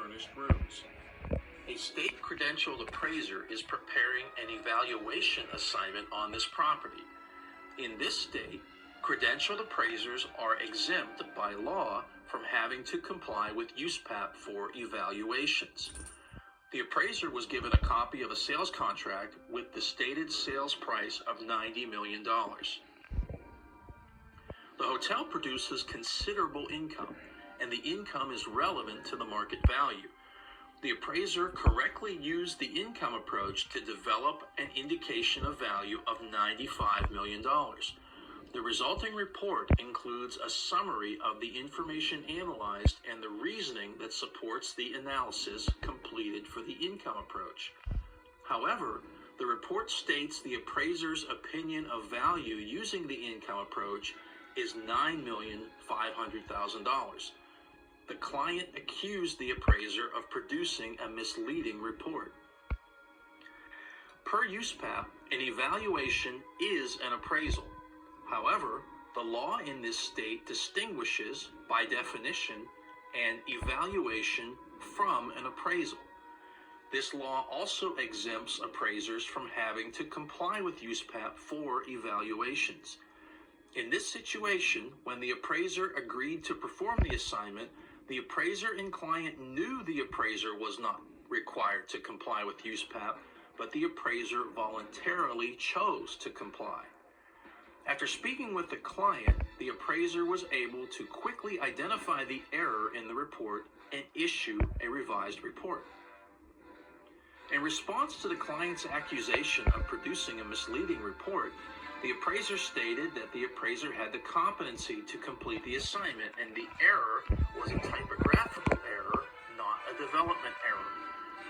furnished rooms. A state credentialed appraiser is preparing an evaluation assignment on this property. In this state, credentialed appraisers are exempt by law from having to comply with USPAP for evaluations. The appraiser was given a copy of a sales contract with the stated sales price of $90 million. The hotel produces considerable income, and the income is relevant to the market value. The appraiser correctly used the income approach to develop an indication of value of $95 million. The resulting report includes a summary of the information analyzed and the reasoning that supports the analysis completed for the income approach. However, the report states the appraiser's opinion of value using the income approach is $9,500,000. The client accused the appraiser of producing a misleading report. Per USPAP, an evaluation is an appraisal. However, the law in this state distinguishes, by definition, an evaluation from an appraisal. This law also exempts appraisers from having to comply with USPAP for evaluations. In this situation, when the appraiser agreed to perform the assignment, the appraiser and client knew the appraiser was not required to comply with USPAP, but the appraiser voluntarily chose to comply. After speaking with the client, the appraiser was able to quickly identify the error in the report and issue a revised report. In response to the client's accusation of producing a misleading report, the appraiser stated that the appraiser had the competency to complete the assignment and the error was a typographical error, not a development error.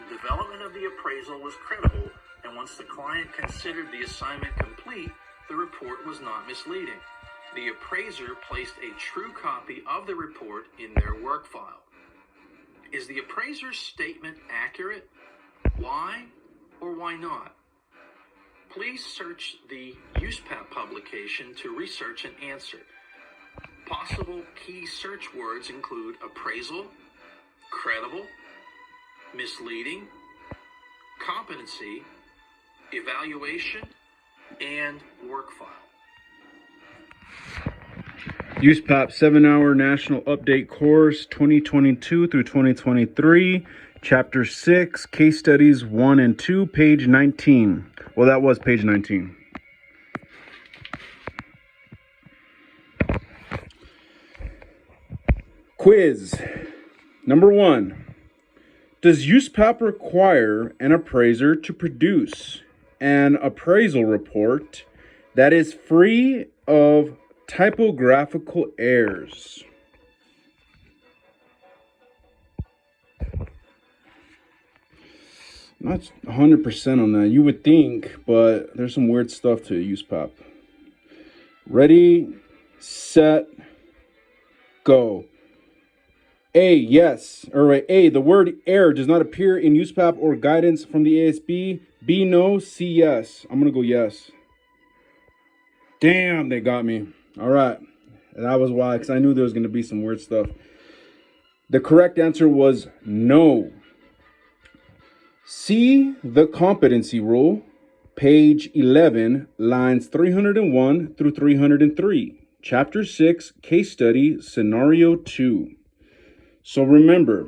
The development of the appraisal was credible, and once the client considered the assignment complete, the report was not misleading. The appraiser placed a true copy of the report in their work file. Is the appraiser's statement accurate? Why or why not? Please search the USPAP publication to research and answer. Possible key search words include appraisal, credible, misleading, competency, evaluation, and work file. USPAP 7-hour National Update Course 2022 through 2023, Chapter 6, Case Studies 1 and 2, page 19. Well, that was page 19. Quiz. Number 1. Does USPAP require an appraiser to produce an appraisal report that is free of typographical errors? Not 100% on that. You would think, but there's some weird stuff to USPAP. Ready, set, go. A, yes. All right. A, the word error does not appear in USPAP or guidance from the ASB. B, no. C, yes. I'm going to go yes. Damn, they got me. All right. That was why, because I knew there was going to be some weird stuff. The correct answer was no. See the competency rule, page 11, lines 301 through 303, chapter 6, case study, scenario 2. So remember,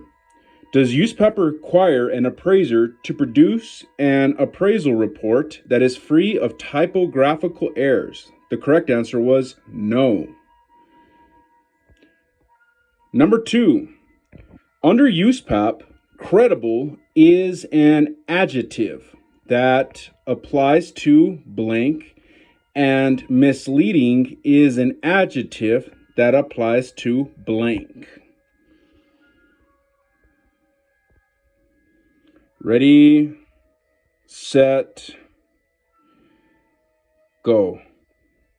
does USPAP require an appraiser to produce an appraisal report that is free of typographical errors? The correct answer was no. Number 2, under USPAP, credible is an adjective that applies to blank, and misleading is an adjective that applies to blank. Ready, set, go.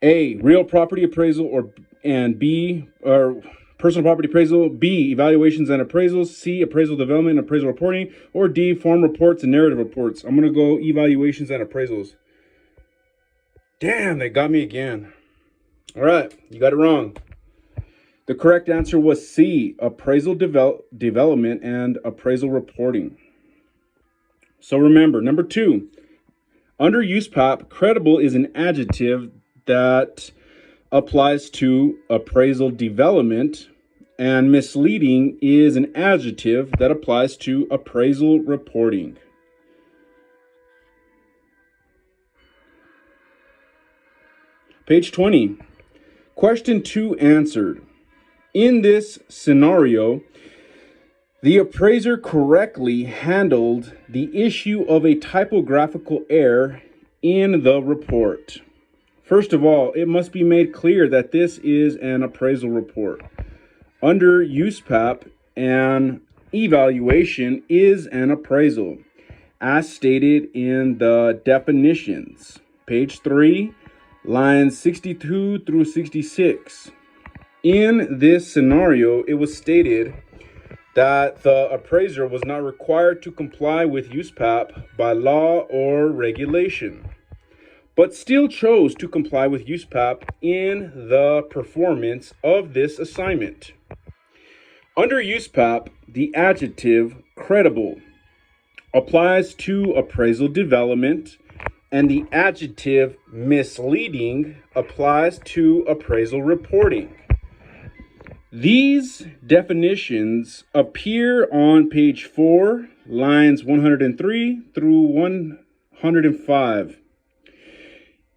A, real property appraisal, and B, or personal property appraisal. B, evaluations and appraisals. C, appraisal development and appraisal reporting. Or D, form reports and narrative reports. I'm going to go evaluations and appraisals. Damn, they got me again. All right, you got it wrong. The correct answer was C, appraisal development and appraisal reporting. So remember, number 2, under USPAP, credible is an adjective that applies to appraisal development, and misleading is an adjective that applies to appraisal reporting. Page 20. Question 2 answered. In this scenario, the appraiser correctly handled the issue of a typographical error in the report. First of all, it must be made clear that this is an appraisal report. Under USPAP, an evaluation is an appraisal, as stated in the definitions. Page 3, lines 62 through 66. In this scenario, it was stated that the appraiser was not required to comply with USPAP by law or regulation, but still chose to comply with USPAP in the performance of this assignment. Under USPAP, the adjective credible applies to appraisal development, and the adjective misleading applies to appraisal reporting. These definitions appear on page 4, lines 103 through 105,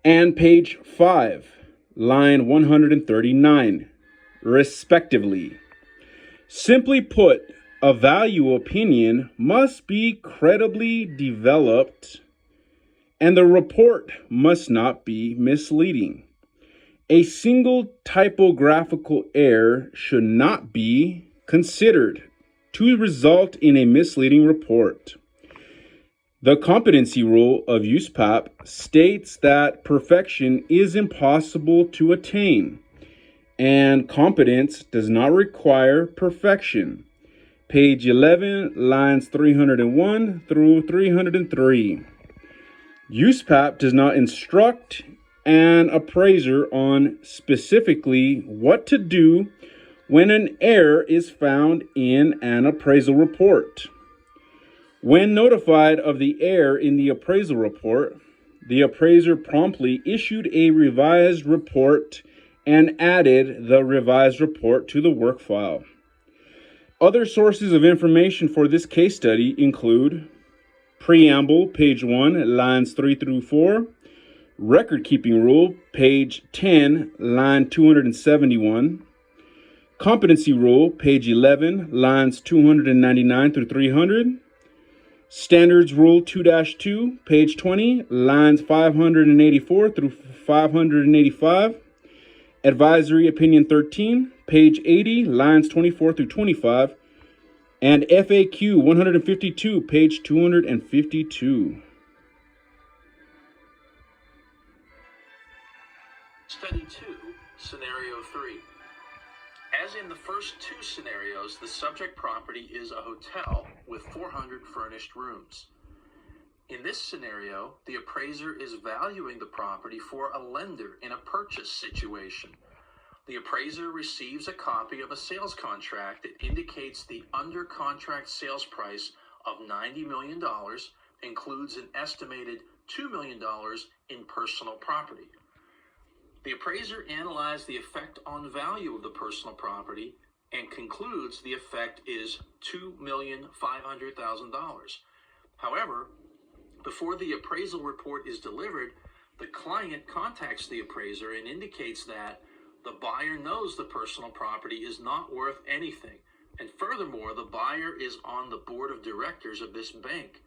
and page 5, line 139, respectively. Simply put, a value opinion must be credibly developed, and the report must not be misleading. A single typographical error should not be considered to result in a misleading report. The competency rule of USPAP states that perfection is impossible to attain, and competence does not require perfection. Page 11, lines 301 through 303. USPAP does not instruct an appraiser on specifically what to do when an error is found in an appraisal report. When notified of the error in the appraisal report, the appraiser promptly issued a revised report and added the revised report to the work file. Other sources of information for this case study include Preamble, page 1, lines 3 through 4, Record Keeping Rule, page 10, line 271, Competency Rule, page 11, lines 299 through 300, Standards Rule 2-2, page 20, lines 584 through 585, Advisory Opinion 13, page 80, lines 24 through 25, and FAQ 152, page 252. Study 2, Scenario 3. As in the first 2 scenarios, the subject property is a hotel with 400 furnished rooms. In this scenario, the appraiser is valuing the property for a lender in a purchase situation. The appraiser receives a copy of a sales contract that indicates the under contract sales price of $90 million includes an estimated $2 million in personal property. The appraiser analyzed the effect on value of the personal property and concludes the effect is $2,500,000. However, before the appraisal report is delivered, the client contacts the appraiser and indicates that the buyer knows the personal property is not worth anything, and furthermore, the buyer is on the board of directors of this bank.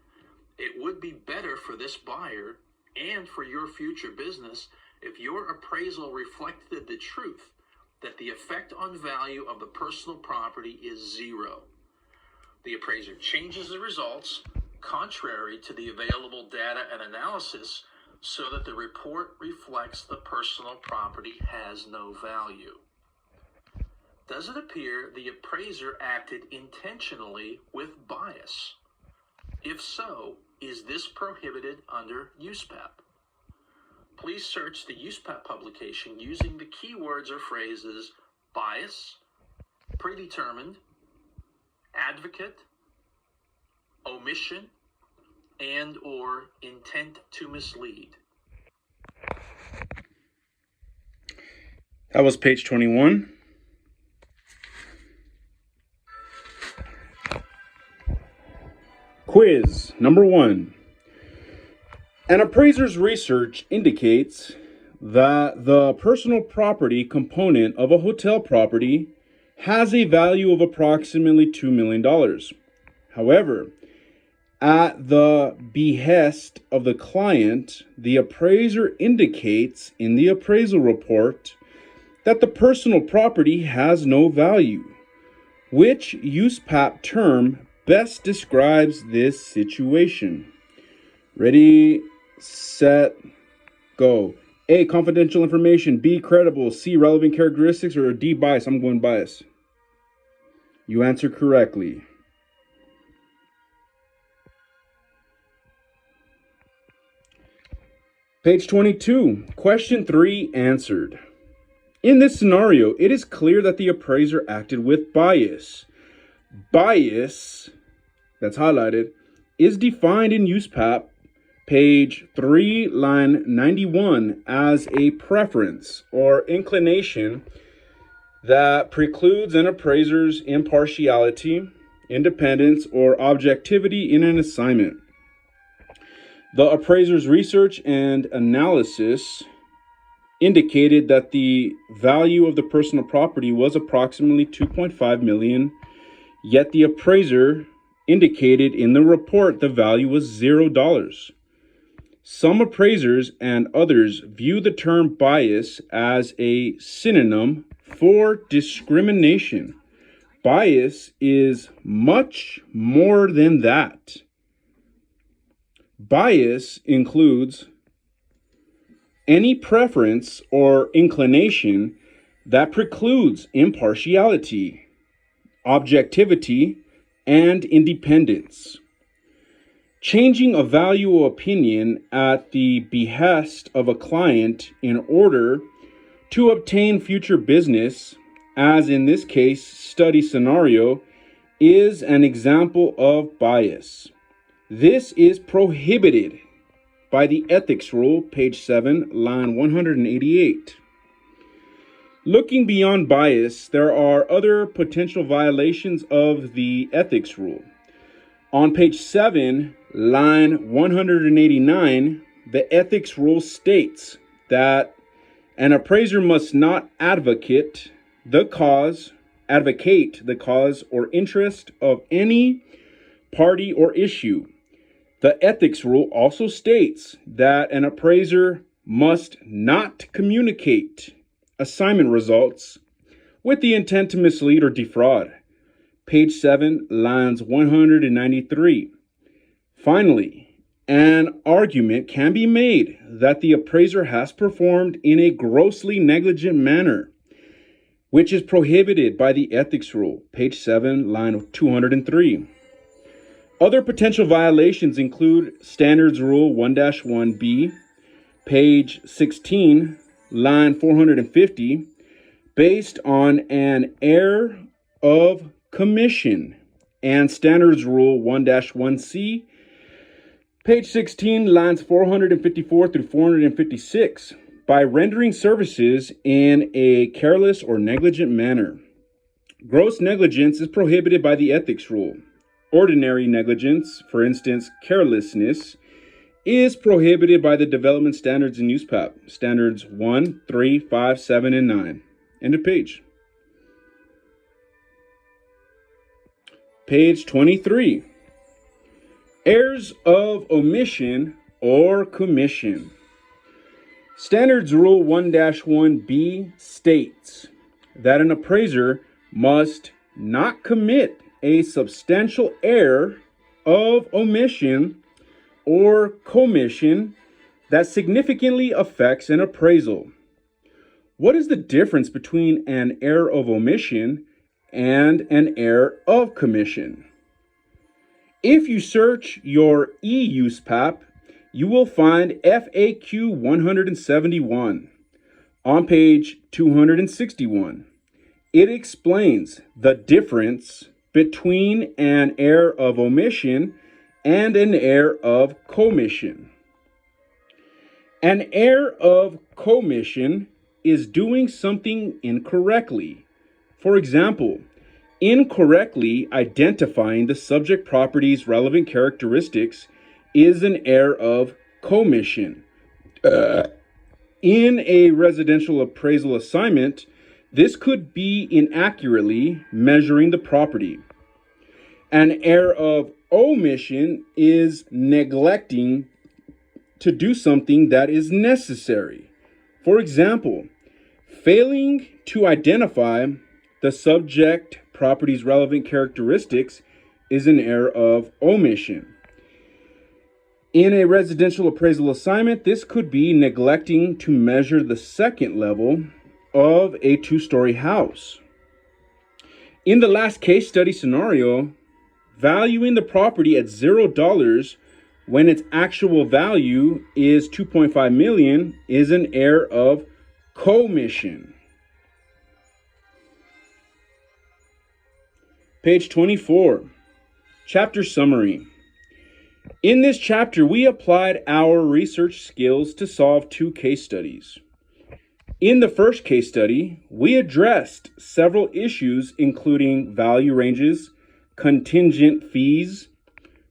It would be better for this buyer and for your future business if your appraisal reflected the truth that the effect on value of the personal property is 0. The appraiser changes the results contrary to the available data and analysis so that the report reflects the personal property has no value. Does it appear the appraiser acted intentionally with bias? If so, is this prohibited under USPAP? Please search the USPAP publication using the keywords or phrases bias, predetermined, advocate, omission, and or intent to mislead. That was page 21. Quiz number 1. An appraiser's research indicates that the personal property component of a hotel property has a value of approximately $2 million. However, at the behest of the client, the appraiser indicates in the appraisal report that the personal property has no value. Which USPAP term best describes this situation? Ready, set, go. A, confidential information. B, credible. C, relevant characteristics. Or D, bias. I'm going bias. You answer correctly. Page 22. Question 3 answered. In this scenario, it is clear that the appraiser acted with bias. Bias, that's highlighted, is defined in USPAP page 3, line 91 as a preference or inclination that precludes an appraiser's impartiality, independence, or objectivity in an assignment. The appraiser's research and analysis indicated that the value of the personal property was approximately $2.5 million, yet the appraiser indicated in the report the value was $0. Some appraisers and others view the term bias as a synonym for discrimination. Bias is much more than that. Bias includes any preference or inclination that precludes impartiality, objectivity, and independence. Changing a value or opinion at the behest of a client in order to obtain future business, as in this case study scenario, is an example of bias. This is prohibited by the ethics rule, page 7, line 188. Looking beyond bias, there are other potential violations of the ethics rule. On page 7, line 189, the ethics rule states that an appraiser must not advocate the cause or interest of any party or issue. The ethics rule also states that an appraiser must not communicate assignment results with the intent to mislead or defraud. Page 7, lines 193. Finally, an argument can be made that the appraiser has performed in a grossly negligent manner, which is prohibited by the ethics rule. Page 7, line 203. Other potential violations include Standards Rule 1-1B, page 16, line 450, based on an error of commission, and Standards Rule 1-1C, page 16, lines 454 through 456, by rendering services in a careless or negligent manner. Gross negligence is prohibited by the ethics rule. Ordinary negligence, for instance, carelessness, is prohibited by the development standards in USPAP, standards 1, 3, 5, 7, and 9. End of page. Page 23. Errors of omission or commission. Standards Rule 1-1B states that an appraiser must not commit a substantial error of omission or commission that significantly affects an appraisal. What is the difference between an error of omission and an error of commission? If you search your e-USPAP, you will find FAQ 171 on page 261. It explains the difference between an error of omission and an error of commission. An error of commission is doing something incorrectly. For example, incorrectly identifying the subject property's relevant characteristics is an error of commission. In a residential appraisal assignment, this could be inaccurately measuring the property. An error of omission is neglecting to do something that is necessary. For example, failing to identify the subject property's relevant characteristics is an error of omission. In a residential appraisal assignment, this could be neglecting to measure the second level of a two-story house. In the last case study scenario, valuing the property at $0 when its actual value is $2.5 million is an error of commission. Page 24, chapter summary. In this chapter, we applied our research skills to solve two case studies. In the first case study, we addressed several issues including value ranges, contingent fees,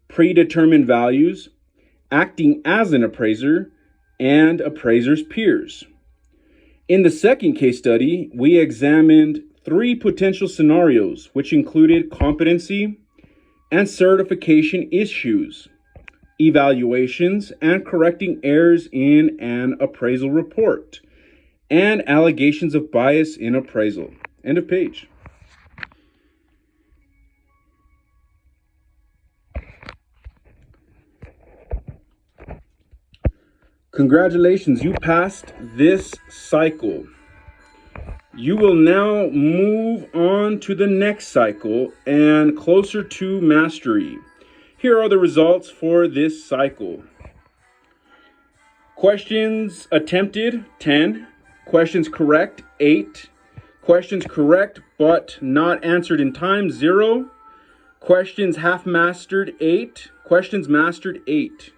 predetermined values, acting as an appraiser, and appraiser's peers. In the second case study, we examined three potential scenarios, which included competency and certification issues, evaluations and correcting errors in an appraisal report, and allegations of bias in appraisal. End of page. Congratulations, you passed this cycle. You will now move on to the next cycle and closer to mastery. Here are the results for this cycle. Questions attempted, 10. Questions correct, 8. Questions correct but not answered in time, 0. Questions half mastered, 8. Questions mastered, 8.